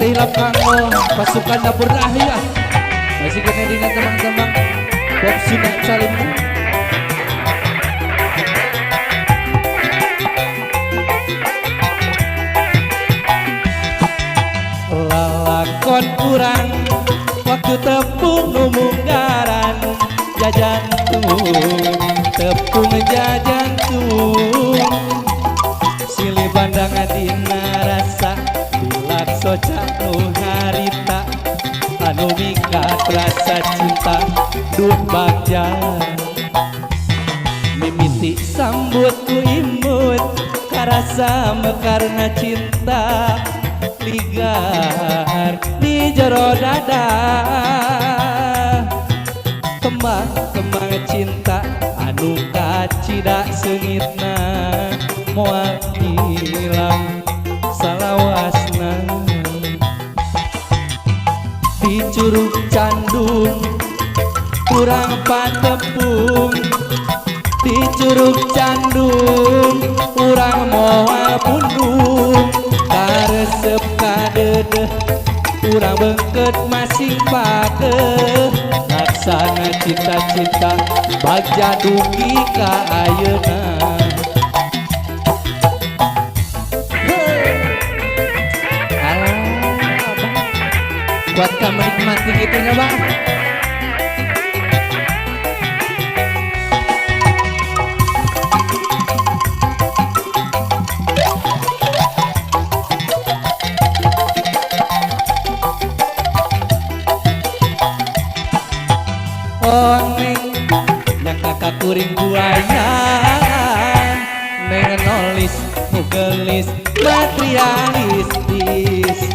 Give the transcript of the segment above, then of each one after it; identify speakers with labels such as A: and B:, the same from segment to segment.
A: teh hilap kanggo pasukan dapur Dahlia masih kena dina teman-teman Bob Sunak Salim lalakon kurang waktu tepung numunggaran jajantung tepung jajantung silih pandangan dina rasa dilakso cak nu harita anu mikat rasa cinta duh bagja mimiti sambut ku imut karasa mekarna cinta ligar di jero dada kembang cinta anu kacida seungitna moal hilang salawasna di curug candung kurang patepung di curug candung kurang moal pundung karesep kadedeh kurang bengket masing pageh laksana cita-cita bagja dugi ka ayeuna buat kamu menikmati gitunya bang neng yang kakak kuring buaya neng nolis mugelis materialistis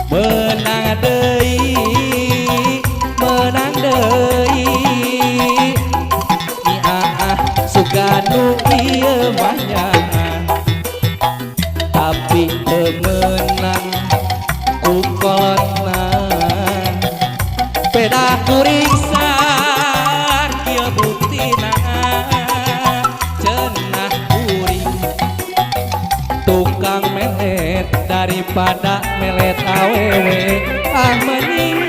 A: menang deui ni suganu ieu mah tapi teu meunang ku kolotna beda kuring sar kieu buktina cenah kuring tukang melet daripada melet awewe mending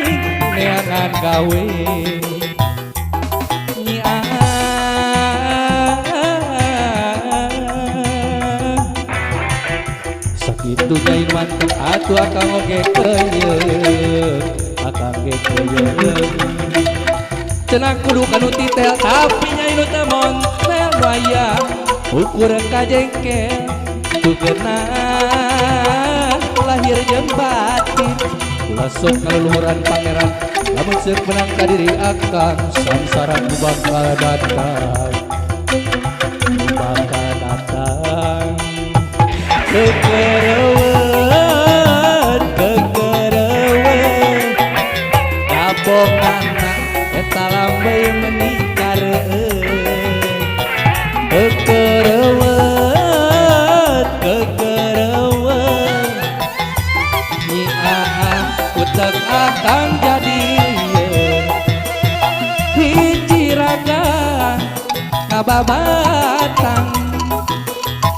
A: neangan gawe sakitu jai mantep atuh akang oge keuyeuh akang ge keuyeuh cenah kudu kanu titel tapi nyai nu teu montel waya ukur kajengkel tugeunah lahir jeung batin kula sok kaluluhuran pangeran lamun seuk menang ka diri akang samsara nu bakal datang kekereueun kabongana eta lambei menikareun kekereueun nyi utek akan jadi hiji raga kababatang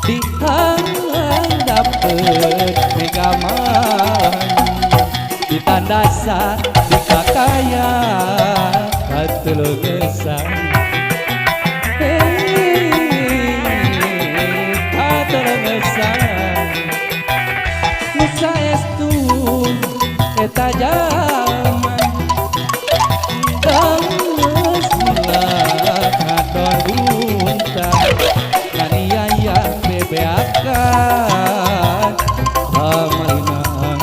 A: dihandapkeun megaman ditandasa dikakaya kateleungesan kateleungesan nu saestu eta jaman geus milah kadon buntang kaniaya bebeakan pamainan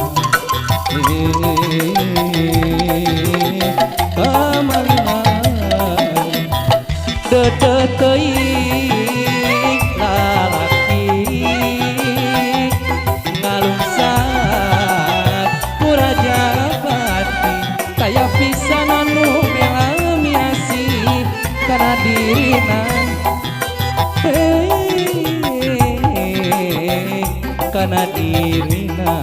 A: pamainan dedeteing lalaki ngalungsat kuraja pati kaya pisan anu melamiasi kana dirina kana dirina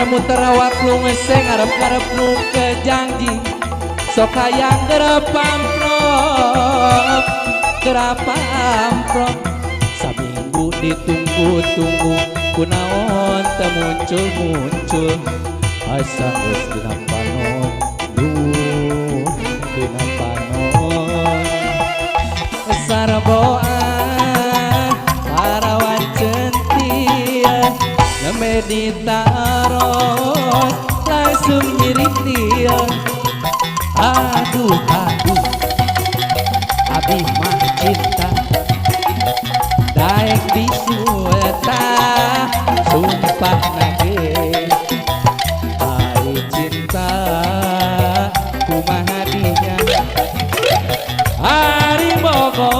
A: muter-muter awak lu ngeseng ngarep-ngarep nu kejanji sok hayang gerapamprok saminggu ditunggu-tunggu kunaon teu muncul-muncul asa geus dina panon duh dina panon sarboan parawan centil ngemeditaros langsung ngirit dia aduh abdi mah cinta daek disueta sumpah nage hari cinta kumaha dinya hari bogo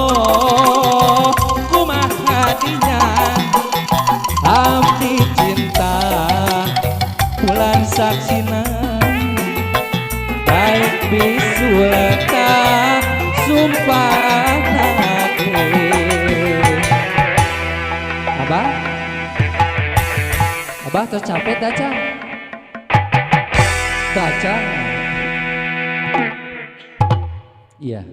A: kumaha dinya abdi cinta bulan saksina daek disueta sumpah nage Abah tercapek dacang iya